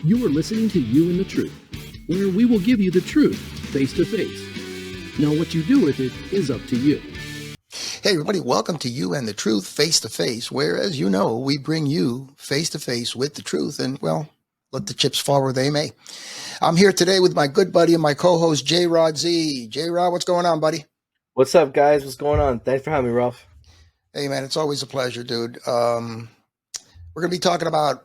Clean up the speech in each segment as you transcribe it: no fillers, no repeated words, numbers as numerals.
You are listening to You and the Truth, where we will give you the truth face to face. Now, what you do with it is up to you. Hey, everybody, welcome to You and the Truth face to face, where, as you know, we bring you face to face with the truth and, well, let the chips fall where they may. I'm here today with my good buddy and my co-host, J. Rod Z. J. Rod, what's going on, buddy? What's up, guys? What's going on? Thanks for having me, Ralph. Hey, man, it's always a pleasure, dude. We're going to be talking about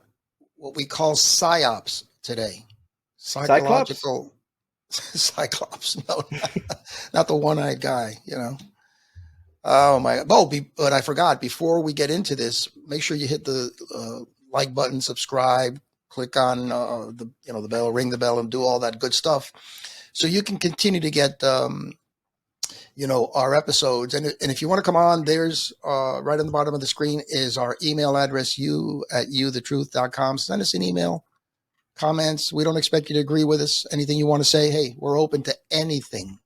what we call PsyOps today. Psychological Cyclops. No, not the one-eyed guy, you know. Oh my! But I forgot. Before we get into this, make sure you hit the like button, subscribe, click on the bell, ring the bell, and do all that good stuff, so you can continue to get our episodes. And if you want to come on, there's right on the bottom of the screen is our email address, you@youthetruth.com. Send us an email, comments. We don't expect you to agree with us. Anything you want to say, hey, we're open to anything.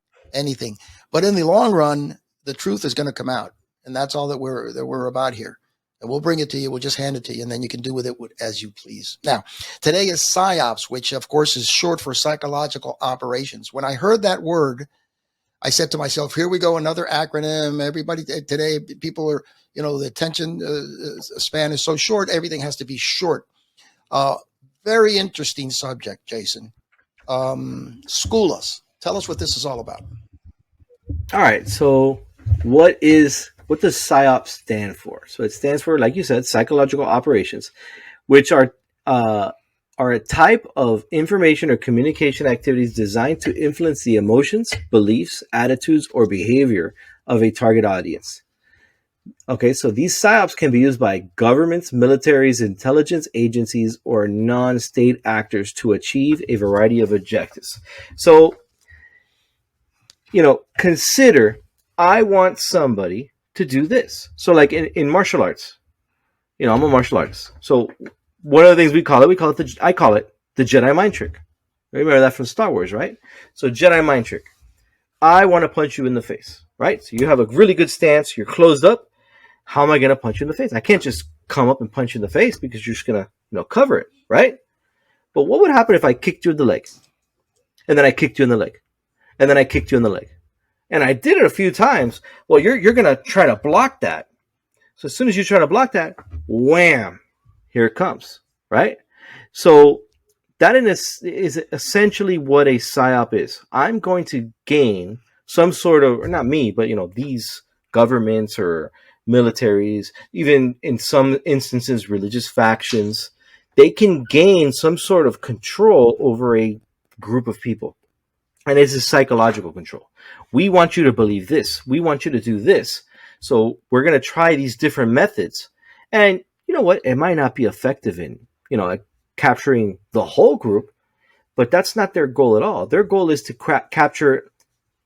But in the long run, the truth is going to come out, and that's all that we're about here. And we'll bring it to you. We'll just hand it to you, and then you can do with it as you please. Now, today is PsyOps, which of course is short for psychological operations. When I heard that word, I said to myself, here we go, another acronym. Everybody today, people are, the attention span is so short. Everything has to be short. Very interesting subject, Jason. School us. Tell us what this is all about. All right. So what does PsyOps stand for? So it stands for, like you said, psychological operations, which are a type of information or communication activities designed to influence the emotions, beliefs, attitudes, or behavior of a target audience. Okay, so these PsyOps can be used by governments, militaries, intelligence agencies, or non-state actors to achieve a variety of objectives. So, consider, I want somebody to do this. So like in martial arts, I'm a martial artist. So one of the things I call it the Jedi mind trick. Remember that from Star Wars, right? So Jedi mind trick. I want to punch you in the face, right? So you have a really good stance. You're closed up. How am I going to punch you in the face? I can't just come up and punch you in the face because you're just going to, cover it, right? But what would happen if I kicked you in the leg? And then I kicked you in the leg. And then I kicked you in the leg. And I did it a few times. Well, you're going to try to block that. So as soon as you try to block that, wham, here it comes, right? So that is essentially what a PsyOp is. I'm going to gain some sort of, or not me, but, these governments or militaries, even in some instances, religious factions, they can gain some sort of control over a group of people. And it's a psychological control. We want you to believe this. We want you to do this. So we're going to try these different methods. And you know what? It might not be effective in, capturing the whole group, but that's not their goal at all. Their goal is to capture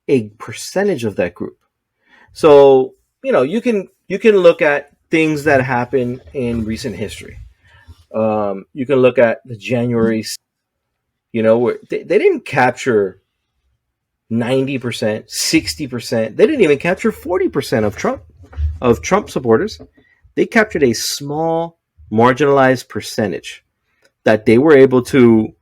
a percentage of that group. So, you can look at things that happen in recent history. You can look at the January, where they didn't capture 90%, 60%. They didn't even capture 40% of Trump supporters. They captured a small, marginalized percentage that they were able to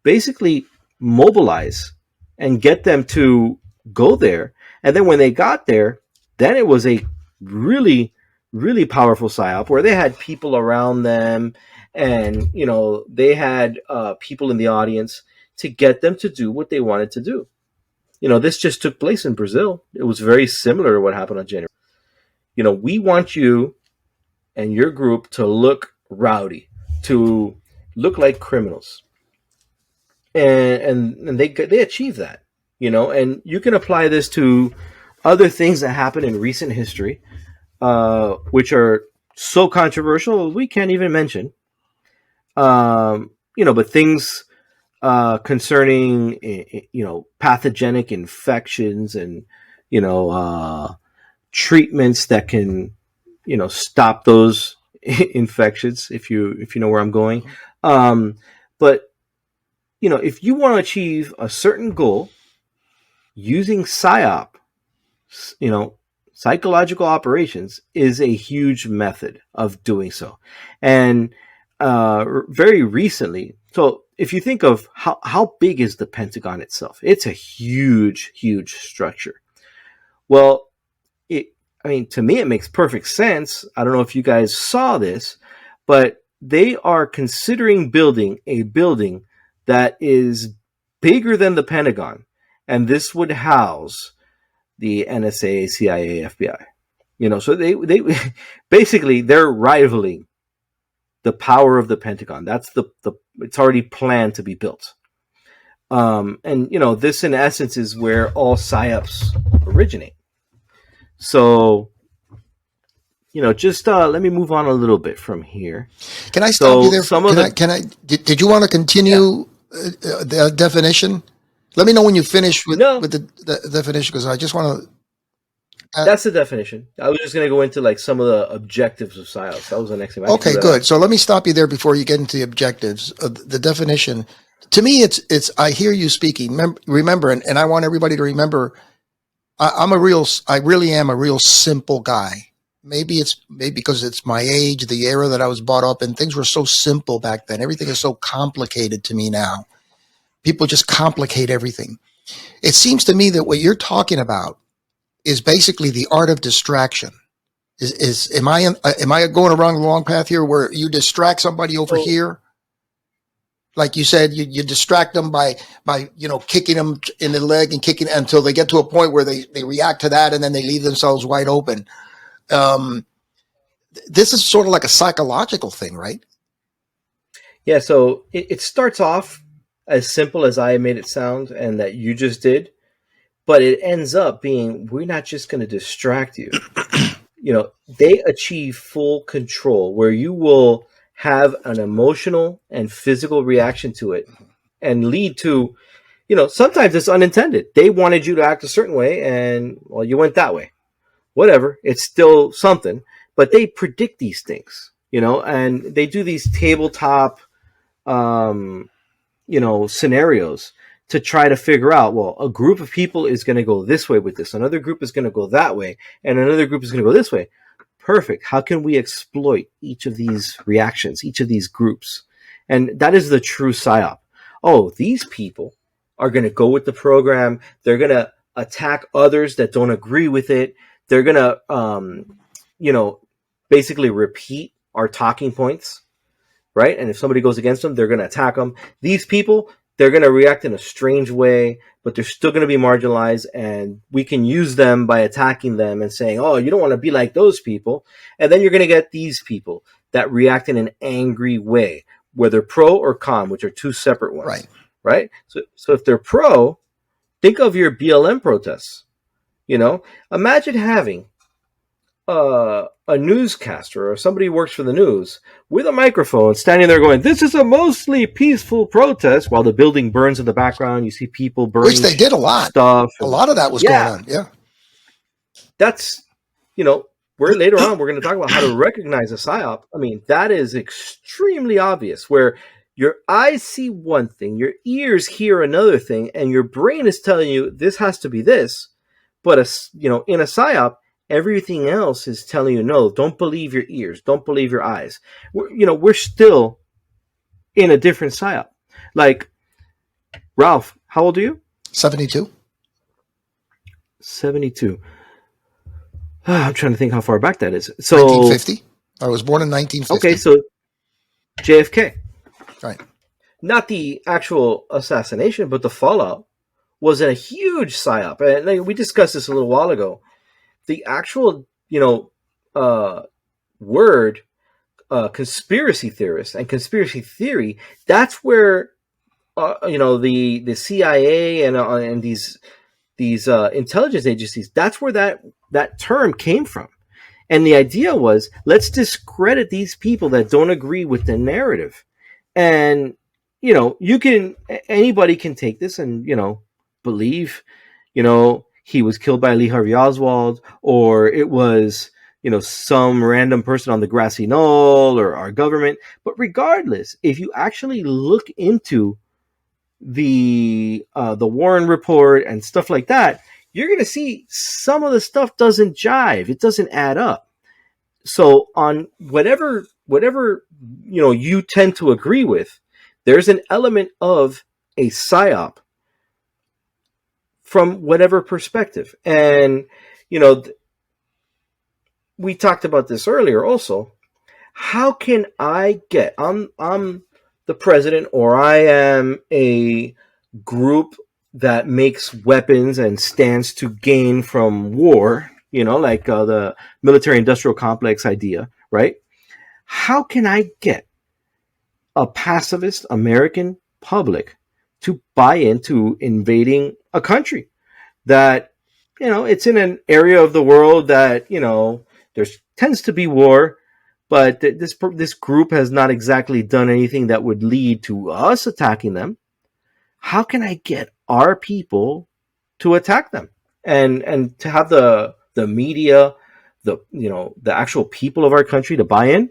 basically mobilize and get them to go there. And then when they got there, then it was a really, really powerful PsyOp where they had people around them and, they had people in the audience to get them to do what they wanted to do. This just took place in Brazil. It was very similar to what happened on January. We want you and your group to look rowdy, to look like criminals. And they achieve that, and you can apply this to other things that happen in recent history, which are so controversial we can't even mention. But things concerning, pathogenic infections and, treatments that can, stop those infections, if you know where I'm going. But, if you want to achieve a certain goal using PsyOp, psychological operations is a huge method of doing so. And very recently. So if you think of how big is the Pentagon itself, it's a huge, huge structure. Well, to me, it makes perfect sense. I don't know if you guys saw this, but they are considering building a building that is bigger than the Pentagon. And this would house the NSA, CIA, FBI. So they basically they're rivaling the power of the Pentagon. That's it's already planned to be built. And this in essence is where all PsyOps originate. So, just let me move on a little bit from here. Can I stop you there? Did you want to continue the definition? Let me know when you finish with the definition, because I just want to. That's the definition. I was just going to go into like some of the objectives of PsyOps. That was the next thing. Okay, good. So let me stop you there before you get into the objectives. The definition. To me, it's. I hear you speaking. Remember, and I want everybody to remember. I really am a real simple guy. Maybe because it's my age, the era that I was brought up in. Things were so simple back then. Everything is so complicated to me now. People just complicate everything. It seems to me that what you're talking about is basically the art of distraction. Am I going around the wrong path here, where you distract somebody over here? Like you said, you distract them by kicking them in the leg and kicking until they get to a point where they react to that, and then they leave themselves wide open. This is sort of like a psychological thing, right? Yeah. So it starts off as simple as I made it sound, and that you just did, but it ends up being, we're not just going to distract you. They achieve full control where you will have an emotional and physical reaction to it, and lead to, sometimes it's unintended. They wanted you to act a certain way, and well, you went that way. Whatever, it's still something, but they predict these things, and they do these tabletop, scenarios to try to figure out, well, a group of people is going to go this way with this, another group is going to go that way, and another group is going to go this way. Perfect. How can we exploit each of these reactions, each of these groups? And that is the true PsyOp. Oh, these people are going to go with the program. They're going to attack others that don't agree with it. They're going to, basically repeat our talking points, right? And if somebody goes against them, they're going to attack them. These people, they're going to react in a strange way, but they're still going to be marginalized, and we can use them by attacking them and saying, oh, you don't want to be like those people. And then you're going to get these people that react in an angry way, whether pro or con, which are two separate ones. Right? So if they're pro, think of your BLM protests. Imagine having a newscaster or somebody who works for the news with a microphone standing there going, this is a mostly peaceful protest, while the building burns in the background. You see people burning, which they did a lot. Stuff. A lot of that was going on. Yeah. That's, where later on we're going to talk about how to recognize a PsyOp. I mean, that is extremely obvious, where your eyes see one thing, your ears hear another thing, and your brain is telling you this has to be this. But, in a PsyOp, everything else is telling you, no, don't believe your ears. Don't believe your eyes. We're still in a different PsyOp. Like, Ralph, how old are you? 72. 72. I'm trying to think how far back that is. So 1950. I was born in 1950. Okay, so JFK. Right. Not the actual assassination, but the fallout was a huge PsyOp. And we discussed this a little while ago. The actual, word conspiracy theorist and conspiracy theory, that's where, the CIA and these intelligence agencies, that's where that term came from. And the idea was, let's discredit these people that don't agree with the narrative. And, anybody can take this and, believe, he was killed by Lee Harvey Oswald, or it was, some random person on the grassy knoll, or our government. But regardless, if you actually look into the Warren report and stuff like that, you're going to see some of the stuff doesn't jive. It doesn't add up. So on whatever you tend to agree with, there's an element of a psyop from whatever perspective. And we talked about this earlier also. How can I get I'm the president, or I am a group that makes weapons and stands to gain from war, like the military industrial complex idea, right? How can I get a pacifist American public to buy into invading a country that, it's in an area of the world that, there tends to be war, but this group has not exactly done anything that would lead to us attacking them? How can I get our people to attack them, and to have the media, the actual people of our country to buy in?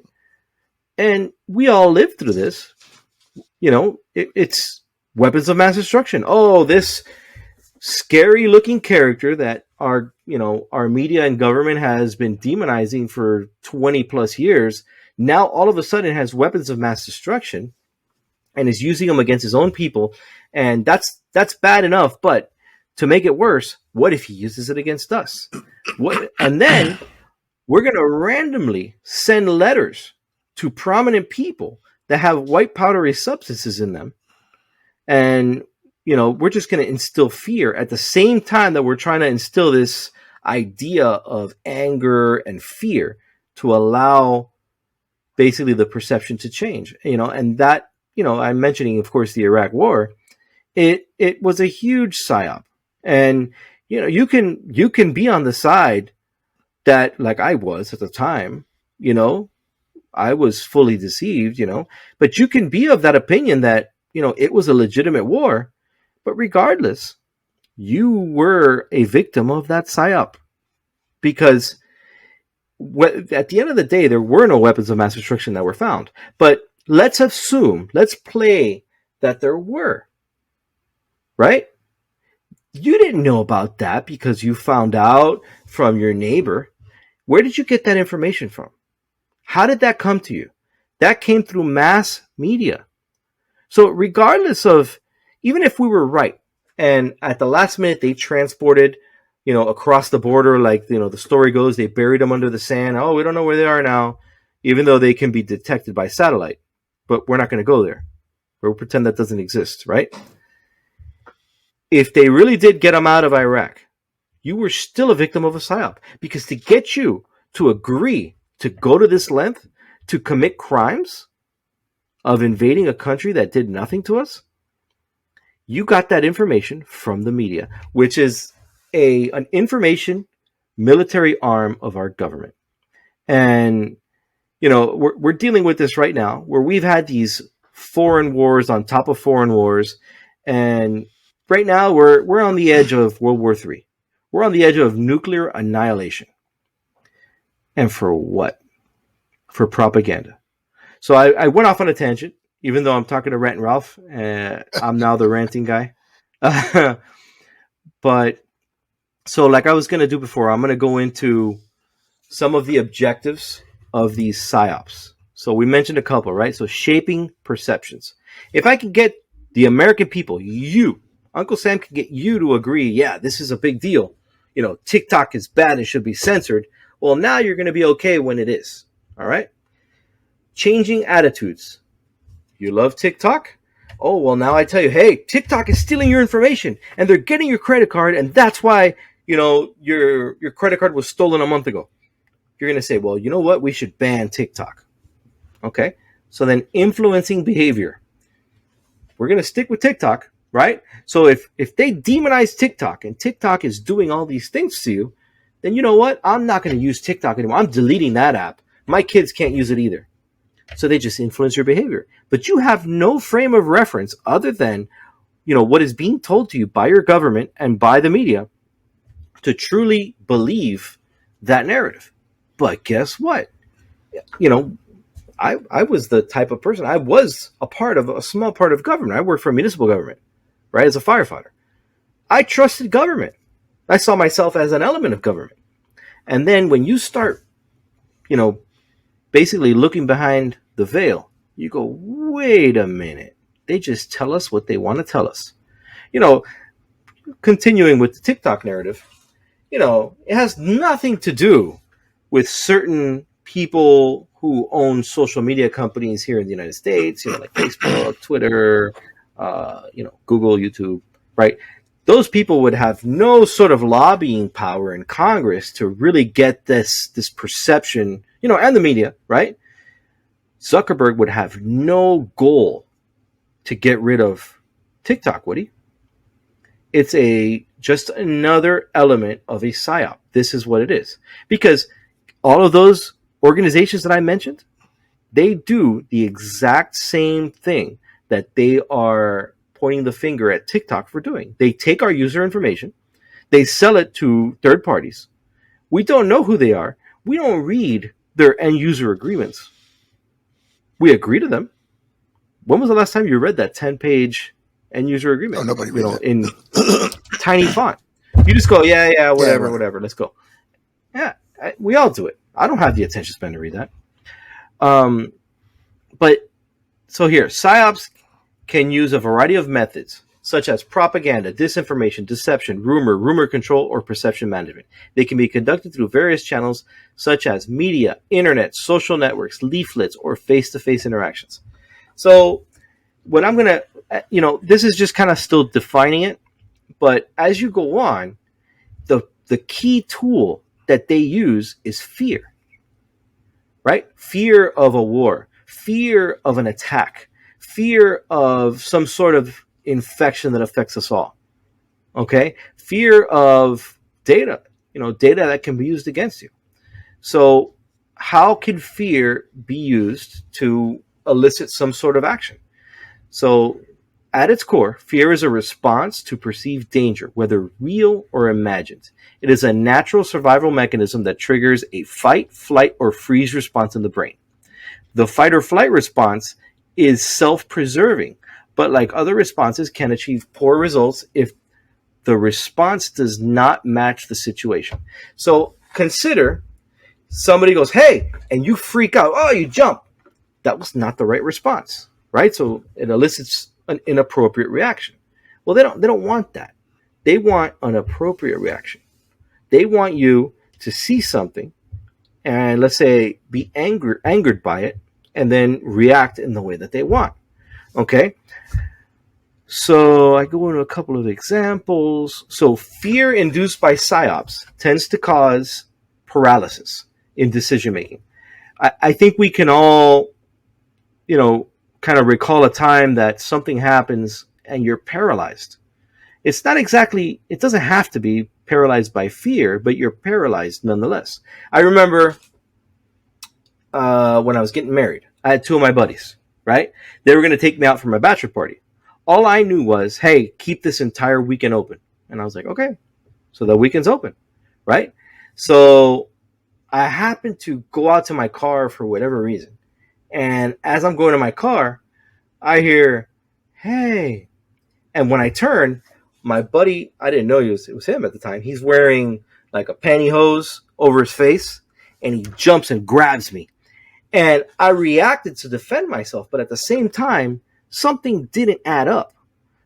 And we all lived through this. It's weapons of mass destruction. Oh, this scary looking character that our media and government has been demonizing for 20 plus years, now all of a sudden has weapons of mass destruction and is using them against his own people. And that's bad enough, but to make it worse, what if he uses it against us? And then we're going to randomly send letters to prominent people that have white powdery substances in them, and we're just going to instill fear at the same time that we're trying to instill this idea of anger and fear to allow basically the perception to change. And that, I'm mentioning, of course, the Iraq War. It was a huge psyop, and you can be on the side that, like I was at the time, I was fully deceived, but you can be of that opinion that it was a legitimate war. But regardless, you were a victim of that psyop, because at the end of the day, there were no weapons of mass destruction that were found. But let's play that there were, right? You didn't know about that because you found out from your neighbor. Where did you get that information from? How did that come to you? That came through mass media. So regardless of, even if we were right, and at the last minute they transported, across the border, like, the story goes, they buried them under the sand. Oh, we don't know where they are now, even though they can be detected by satellite. But we're not going to go there. We'll pretend that doesn't exist, right? If they really did get them out of Iraq, you were still a victim of a psyop, because to get you to agree to go to this length to commit crimes of invading a country that did nothing to us, you got that information from the media, which is an information military arm of our government. And we're dealing with this right now, where we've had these foreign wars on top of foreign wars, and right now we're on the edge of World War III. We're on the edge of nuclear annihilation. And for what? For propaganda. So I went off on a tangent, even though I'm talking to Rant and Ralph. I'm now the ranting guy. But so, like I was going to do before, I'm going to go into some of the objectives of these psyops. So we mentioned a couple, right? So shaping perceptions. If I can get the American people, Uncle Sam can get you to agree, yeah, this is a big deal. TikTok is bad and should be censored. Well, now you're going to be okay when it is. All right? Changing attitudes. You love TikTok? Oh, well, now I tell you, hey, TikTok is stealing your information and they're getting your credit card, and that's why, your credit card was stolen a month ago. You're going to say, well, you know what? We should ban TikTok. Okay? So then influencing behavior. We're going to stick with TikTok, right? So if they demonize TikTok and TikTok is doing all these things to you, then you know what? I'm not going to use TikTok anymore. I'm deleting that app. My kids can't use it either. So they just influence your behavior. But you have no frame of reference other than, what is being told to you by your government and by the media to truly believe that narrative. But guess what? I was the type of person, I was a small part of government. I worked for municipal government, right, as a firefighter. I trusted government. I saw myself as an element of government. And then when you start, basically looking behind the veil, you go, wait a minute. They just tell us what they want to tell us. Continuing with the TikTok narrative, it has nothing to do with certain people who own social media companies here in the United States, like Facebook, Twitter, Google, YouTube, right? Those people would have no sort of lobbying power in Congress to really get this perception, and the media, right? Zuckerberg would have no goal to get rid of TikTok, would he? It's just another element of a PsyOp. This is what it is. Because all of those organizations that I mentioned, they do the exact same thing that they are pointing the finger at TikTok for doing. They take our user information, they sell it to third parties. We don't know who they are. We don't read their end user agreements. We agree to them. When was the last time you read that 10-page end user agreement? Oh, nobody reads it. In tiny font. You just go, whatever, let's go. Yeah, we all do it. I don't have the attention span to read that. But so here, PsyOps can use a variety of methods, such as propaganda, disinformation, deception, rumor control, or perception management. They can be conducted through various channels, such as media, internet, social networks, leaflets, or face-to-face interactions. So what I'm going to, this is just kind of still defining it, but as you go on, the key tool that they use is fear, right? Fear of a war, fear of an attack, fear of some sort of infection that affects us all, okay? Fear of data, data that can be used against you. So how can fear be used to elicit some sort of action? So at its core, fear is a response to perceived danger, whether real or imagined. It is a natural survival mechanism that triggers a fight, flight, or freeze response in the brain. The fight or flight response is self-preserving, but like other responses, can achieve poor results if the response does not match the situation. So consider somebody goes, hey, and you freak out. Oh, you jump. That was not the right response, right? So it elicits an inappropriate reaction. Well, they don't want that. They want an appropriate reaction. They want you to see something and, let's say, be angered by it and then react in the way that they want. Okay? So I go into a couple of examples. So fear induced by PsyOps tends to cause paralysis in decision making. I think we can all, kind of recall a time that something happens and you're paralyzed. It's not exactly, it doesn't have to be paralyzed by fear, but you're paralyzed nonetheless. I remember when I was getting married, I had two of my buddies, right? They were going to take me out for my bachelor party. All I knew was, hey, keep this entire weekend open. And I was like, okay. So the weekend's open, right? So I happened to go out to my car for whatever reason. And as I'm going to my car, I hear, hey. And when I turn, my buddy, I didn't know it was him at the time. He's wearing like a pantyhose over his face, and he jumps and grabs me. And I reacted to defend myself, but at the same time, something didn't add up.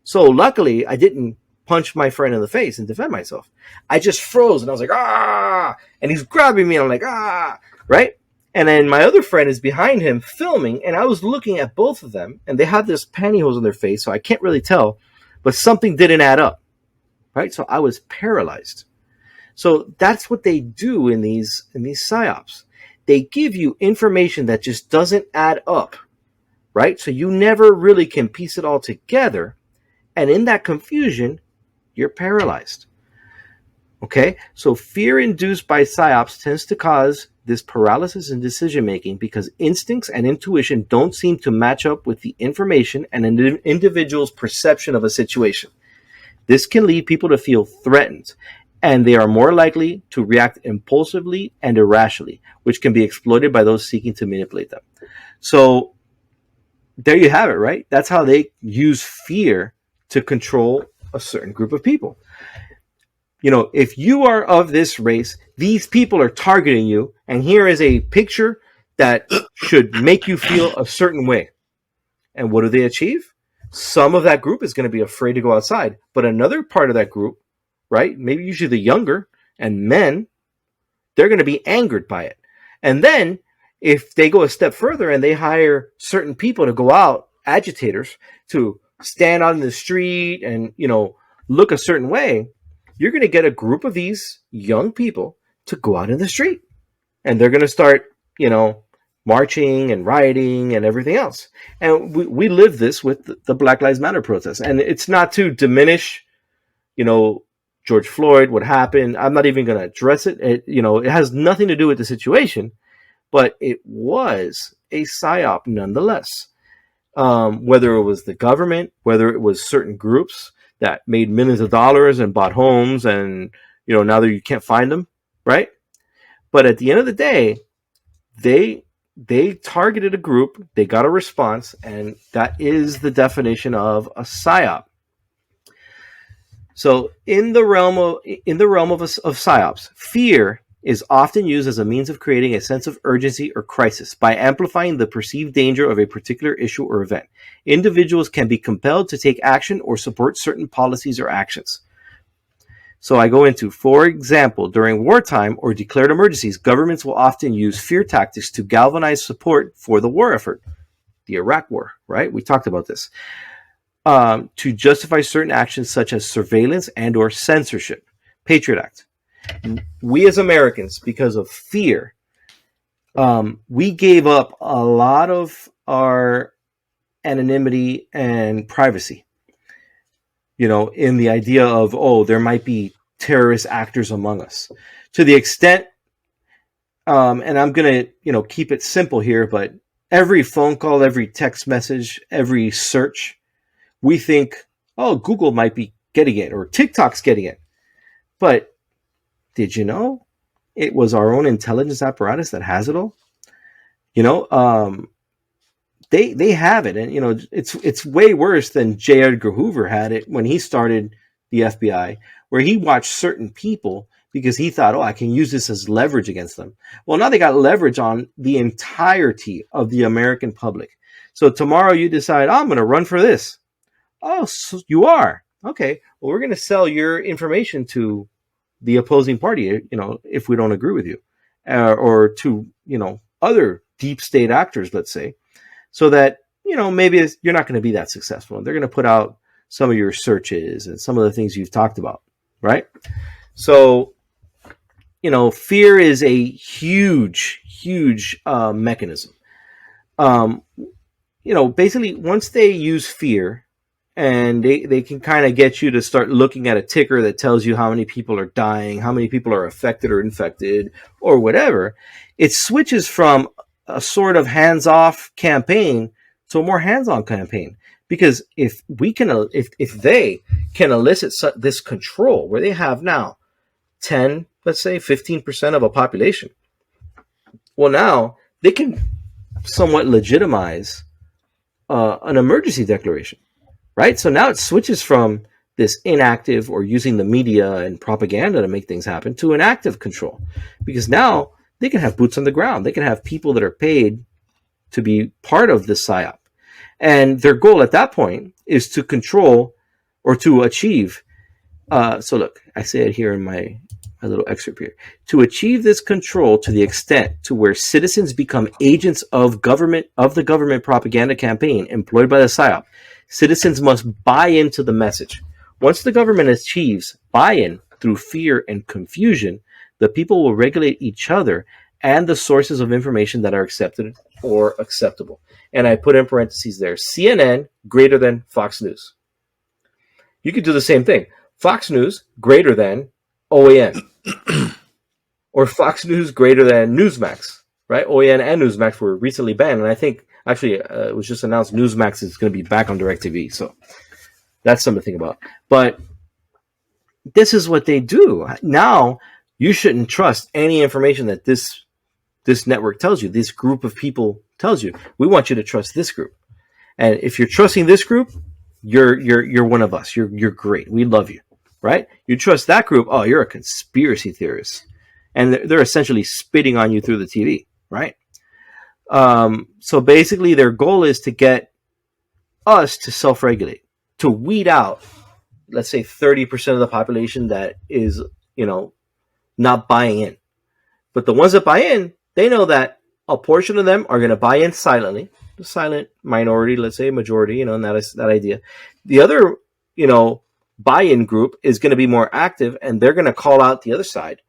So luckily, I didn't punch my friend in the face and defend myself. I just froze, and I was like, ah! And he's grabbing me, and I'm like, ah! Right? And then my other friend is behind him filming, and I was looking at both of them, and they had this pantyhose on their face, so I can't really tell, but something didn't add up, right? So I was paralyzed. So that's what they do in these PsyOps. They give you information that just doesn't add up, right? So you never really can piece it all together, and in that confusion, you're paralyzed. Okay? So fear induced by PsyOps tends to cause this paralysis in decision-making because instincts and intuition don't seem to match up with the information and an individual's perception of a situation. This can lead people to feel threatened, and they are more likely to react impulsively and irrationally, which can be exploited by those seeking to manipulate them. So there you have it, right? That's how they use fear to control a certain group of people. If you are of this race, these people are targeting you, and here is a picture that should make you feel a certain way. And what do they achieve? Some of that group is going to be afraid to go outside, but another part of that group, right, maybe usually the younger and men, they're going to be angered by it. And then if they go a step further and they hire certain people to go out, agitators, to stand out in the street and, look a certain way, you're going to get a group of these young people to go out in the street. And they're going to start, marching and rioting and everything else. And we live this with the Black Lives Matter protest. And it's not to diminish, George Floyd, what happened. I'm not even going to address it. It has nothing to do with the situation, but it was a PsyOp nonetheless. Whether it was the government, whether it was certain groups that made millions of dollars and bought homes and, now that you can't find them, right? But at the end of the day, they targeted a group, they got a response, and that is the definition of a PsyOp. So in the realm of PsyOps, fear is often used as a means of creating a sense of urgency or crisis by amplifying the perceived danger of a particular issue or event. Individuals can be compelled to take action or support certain policies or actions. So I go into, for example, during wartime or declared emergencies, governments will often use fear tactics to galvanize support for the war effort. The Iraq War, right? We talked about this. To justify certain actions such as surveillance and or censorship. Patriot Act. We as Americans, because of fear, we gave up a lot of our anonymity and privacy. In the idea of, there might be terrorist actors among us. To the extent, and I'm going to, keep it simple here, but every phone call, every text message, every search, we think, Google might be getting it or TikTok's getting it. But did you know it was our own intelligence apparatus that has it all? They have it, and it's way worse than J. Edgar Hoover had it when he started the FBI, where he watched certain people because he thought, I can use this as leverage against them. Well, now they got leverage on the entirety of the American public. So tomorrow you decide, I'm going to run for this. Oh, so you are? Okay. Well, we're going to sell your information to the opposing party, if we don't agree with you, or to, other deep state actors, let's say. So that, maybe you're not going to be that successful. And they're going to put out some of your searches and some of the things you've talked about, right? So, fear is a huge, huge mechanism. Basically, once they use fear and they can kind of get you to start looking at a ticker that tells you how many people are dying, how many people are affected or infected or whatever, it switches from a sort of hands-off campaign to a more hands-on campaign. Because if they can elicit this control where they have now 10, let's say 15% of a population, well, now they can somewhat legitimize an emergency declaration, right? So now it switches from this inactive or using the media and propaganda to make things happen to an active control, because now they can have boots on the ground. They can have people that are paid to be part of this PsyOp. And their goal at that point is to control or to achieve. So look, I say it here in my little excerpt here. To achieve this control to the extent to where citizens become agents of the government propaganda campaign employed by the PsyOp, citizens must buy into the message. Once the government achieves buy-in through fear and confusion, the people will regulate each other and the sources of information that are accepted or acceptable. And I put in parentheses there, CNN greater than Fox News. You could do the same thing. Fox News greater than OAN. Or Fox News greater than Newsmax, right? OAN and Newsmax were recently banned. And I think, actually, it was just announced Newsmax is going to be back on DirecTV. So that's something to think about. But this is what they do. Now, you shouldn't trust any information that this network tells you, this group of people tells you. We want you to trust this group. And if you're trusting this group, you're one of us. You're great. We love you, right? You trust that group, you're a conspiracy theorist. And they're essentially spitting on you through the TV, right? So basically, their goal is to get us to self-regulate, to weed out, let's say, 30% of the population that is, not buying in. But the ones that buy in, they know that a portion of them are going to buy in silently, the silent minority, let's say majority, and that is that idea. The other, buy-in group is going to be more active, and they're going to call out the other side,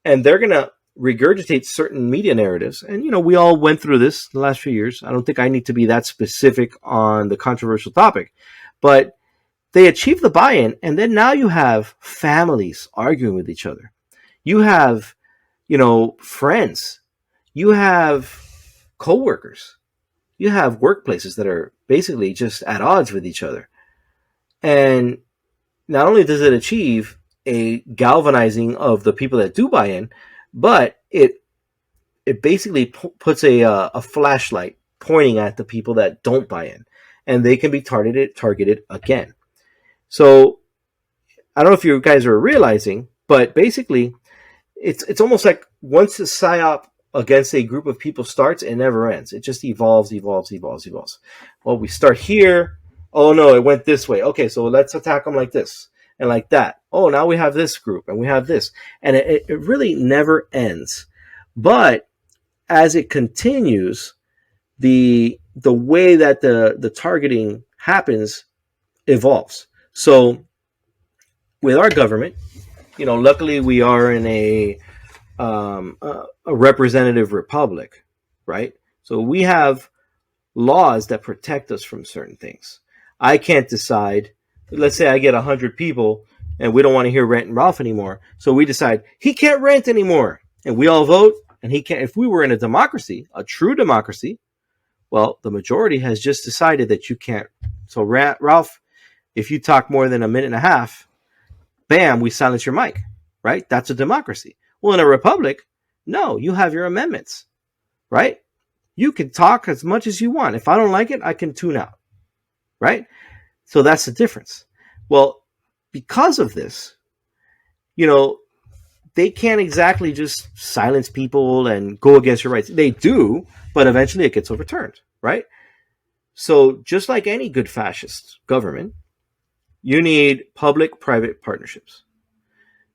and they're going to regurgitate certain media narratives. And, we all went through this the last few years. I don't think I need to be that specific on the controversial topic, but they achieve the buy-in, and then now you have families arguing with each other. You have, friends. You have coworkers. You have workplaces that are basically just at odds with each other. And not only does it achieve a galvanizing of the people that do buy in, but it basically puts a flashlight pointing at the people that don't buy in, and they can be targeted again. So I don't know if you guys are realizing, but basically it's almost like once the PsyOp against a group of people starts, it never ends. It just evolves. Well, we start here. Oh no, it went this way. Okay, so let's attack them like this and like that. Oh, now we have this group and we have this. And it really never ends. But as it continues, the way that the targeting happens evolves. So with our government, luckily we are in a representative republic, right? So we have laws that protect us from certain things. I can't decide. Let's say I get 100 people and we don't want to hear Rent and Ralph anymore. So we decide he can't rent anymore. And we all vote and he can't. If we were in a democracy, a true democracy, well, the majority has just decided that you can't. So Ralph, if you talk more than a minute and a half, bam, we silence your mic, right? That's a democracy. Well, in a republic, no, you have your amendments, right? You can talk as much as you want. If I don't like it, I can tune out, right? So that's the difference. Well, because of this, they can't exactly just silence people and go against your rights. They do, but eventually it gets overturned, right? So just like any good fascist government, you need public-private partnerships.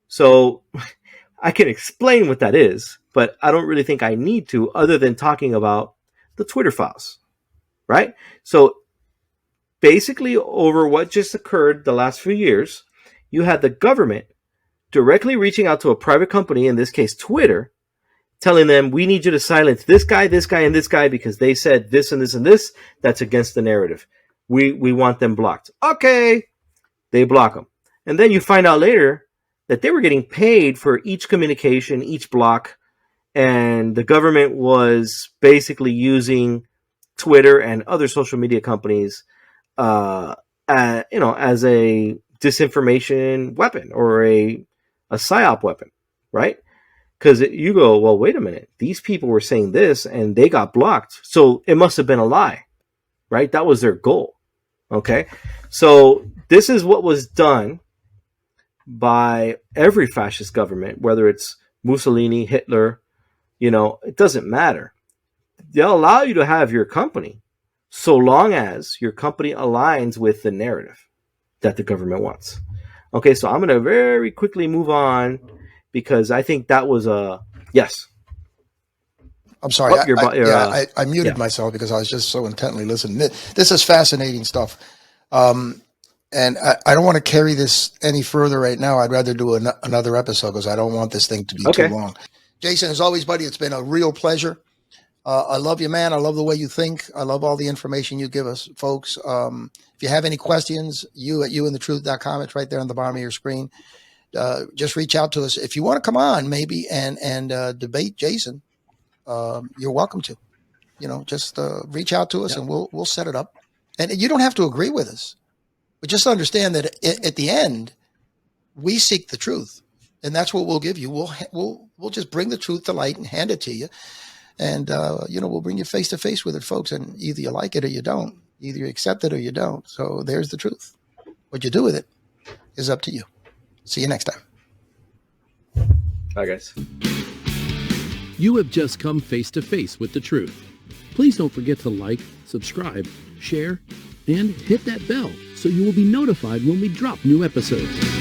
So I can explain what that is, but I don't really think I need to, other than talking about the Twitter files, right? So basically, over what just occurred the last few years, you had the government directly reaching out to a private company, in this case Twitter, telling them, we need you to silence this guy, and this guy, because they said this and this and this, that's against the narrative. We want them blocked. Okay, they block them. And then you find out later that they were getting paid for each communication, each block, and the government was basically using Twitter and other social media companies, as a disinformation weapon or a PsyOp weapon, right? Because you go, well, wait a minute, these people were saying this and they got blocked, so it must have been a lie, right? That was their goal. Okay, so this is what was done by every fascist government, whether it's Mussolini, Hitler, it doesn't matter. They'll allow you to have your company so long as your company aligns with the narrative that the government wants. Okay, so I'm going to very quickly move on because I think that was yes. I'm sorry. I muted myself because I was just so intently listening. This is fascinating stuff. And I don't want to carry this any further right now. I'd rather do another episode because I don't want this thing to be too long. Jason, as always, buddy, it's been a real pleasure. I love you, man. I love the way you think. I love all the information you give us, folks. If you have any questions, youandthetruth.com. It's right there on the bottom of your screen. Just reach out to us. If you want to come on maybe and debate Jason, you're welcome to. Just reach out to us and we'll set it up. And you don't have to agree with us. But just understand that at the end, we seek the truth, and that's what we'll give you. We'll just bring the truth to light and hand it to you, and we'll bring you face to face with it, folks. And either you like it or you don't. Either you accept it or you don't. So there's the truth. What you do with it is up to you. See you next time. Bye, guys. You have just come face to face with the truth. Please don't forget to like, subscribe, share, and hit that bell so you will be notified when we drop new episodes.